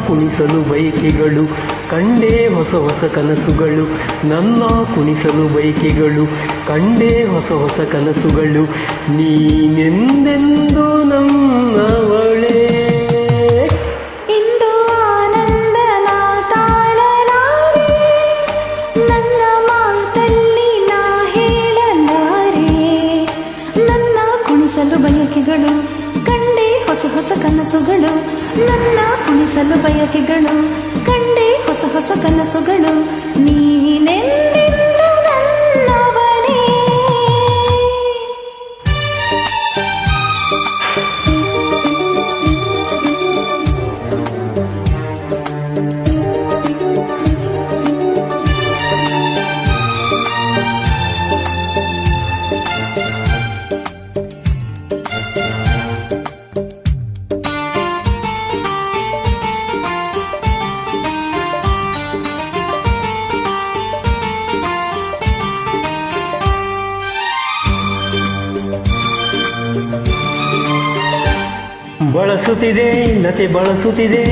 ಕುಣಿಸಲು ಬಯಕೆಗಳು ಕಂಡೇ ಹೊಸ ಹೊಸ ಕನಸುಗಳು. ನನ್ನ ಕುಣಿಸಲು ಬಯಕೆಗಳು ಕಂಡೇ ಹೊಸ ಹೊಸ ಕನಸುಗಳು. ನೀನೆಂದೆಂದು ನನ್ನವಳೇ. ಇಂದು ಆನಂದ ನಾ ತಾಳಲಾರೆ, ನನ್ನ ಮಾತಲ್ಲಿ ನಾ ಹೇಳಲಾರೆ. ನನ್ನ ಕುಣಿಸಲು ಬಯಕೆಗಳು ಕಂಡೇ ಹೊಸ ಹೊಸ ಕನಸುಗಳು. ನನ್ನ ಕುಣಿಸಲು ಬಯಕೆಗಳು ಕಂಡೇ ಹೊಸ ಹೊಸ ಕನಸುಗಳು. ನೀನೆಂದೆಂದು ನನ್ನವನೇ. ಬಳಸುತ್ತಿದೆ ಲತೆ ಬಳಸುತ್ತಿದೆ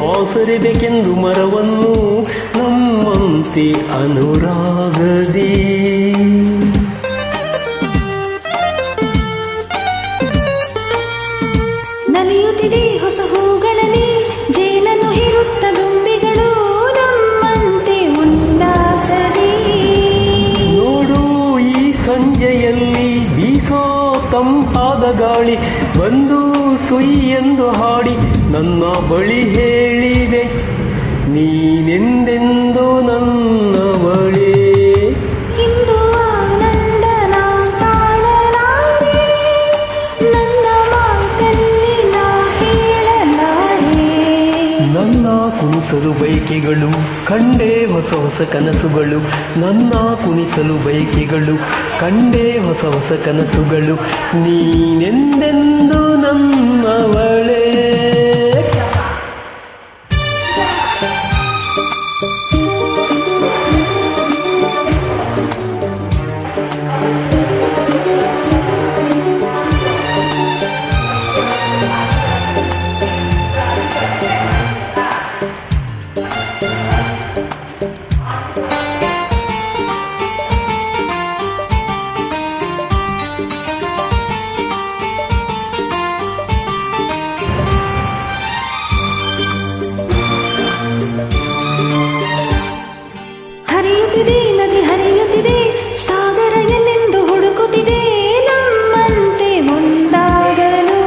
ಆಸರಿಬೇಕೆಂದು ಮರವನ್ನು ನಮ್ಮಂತೆ ಅನುರಾಗದಿ. ನಲಿಯುತ್ತಿದೆ ಹೊಸ ಹೂಗಳಲ್ಲಿ ಜೇನನ್ನು ಹೇರುತ್ತ ದುಂಬಿಗಳು ನಮ್ಮಂತೆ ಉಲ್ಲಾಸದಿ. ನೋಡು ಈ ಸಂಜೆಯಲ್ಲಿ ಬೀಸೋ ತಂಪಾದ ಗಾಳಿ ಬಂದು ಸುಯಿ ಎಂದು ಹಾಡಿ ನನ್ನ ಬಳಿ ಹೇಳಿದೆ ನೀನೆಂದೆಂದು ನನ್ನವಳೇ. ಇಂದು ಆನಂದ ನಾ ತಾಳಲಾರೆ, ನನ್ನ ಮಾತಲ್ಲಿ ನಾ ಹೇಳಲಾರೆ. ನನ್ನ ಕುಣಿಸಲು ಬಯಕೆಗಳು ಕಂಡೇ ಹೊಸ ಹೊಸ ಕನಸುಗಳು. ನನ್ನ ಕುಣಿಸಲು ಬಯಕೆಗಳು ಕಂಡೇ ಹೊಸ ಹೊಸ ಕನಸುಗಳು. ನೀನೆಂದೆಂದು ನನ್ನವಳೇ. ಹರಿಯುತ್ತಿದೆ ನದಿ ಹರಿಯುತ್ತಿದೆ ಸಾಗರ ಎಲ್ಲೆಂದು ಹುಡುಕುತ್ತಿದೆ ನಮ್ಮಂತೆ ಒಂದಾಗಲು.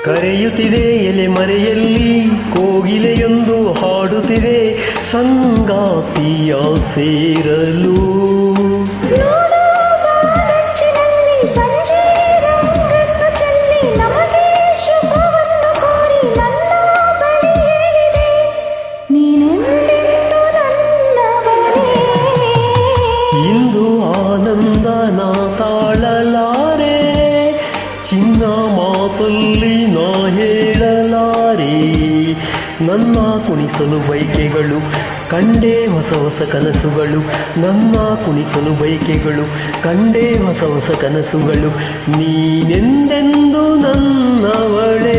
ಕರೆಯುತ್ತಿದೆ ಎಲೆ ಮರೆಯಲ್ಲಿ ಕೋಗಿಲೆಯೊಂದು ಹಾಡುತ್ತಿದೆ ಸಂಗಾತಿಯ ಸೇರಲು. ಇಂದು ಆನಂದ ನಾ ತಾಳಲಾರೆ, ಚಿನ್ನ ಮಾತಲ್ಲಿ ನಾ ಹೇಳಲಾರೆ. ನನ್ನ ಕುಣಿಸಲು ಬಯಕೆಗಳು ಕಂಡೇ ಹೊಸ ಹೊಸ ಕನಸುಗಳು. ನನ್ನ ಕುಣಿಸಲು ಬಯಕೆಗಳು ಕಂಡೇ ಹೊಸ ಹೊಸ ಕನಸುಗಳು. ನೀನೆಂದೆಂದು ನನ್ನವಳೇ.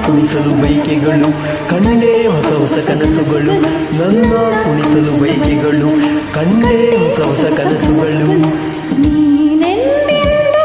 ಕುಣಿಸಲು ಬಯಕೆಗಳು ಕಂಡೇ ಹೊಸ ಹೊಸ ಕನಸುಗಳು. ನನ್ನ ಕುಣಿಸಲು ಬಯಕೆಗಳು ಕಂಡೇ ಹೊಸ ಹೊಸ ಕನಸುಗಳು. ನೀನೆಂದೆಂದು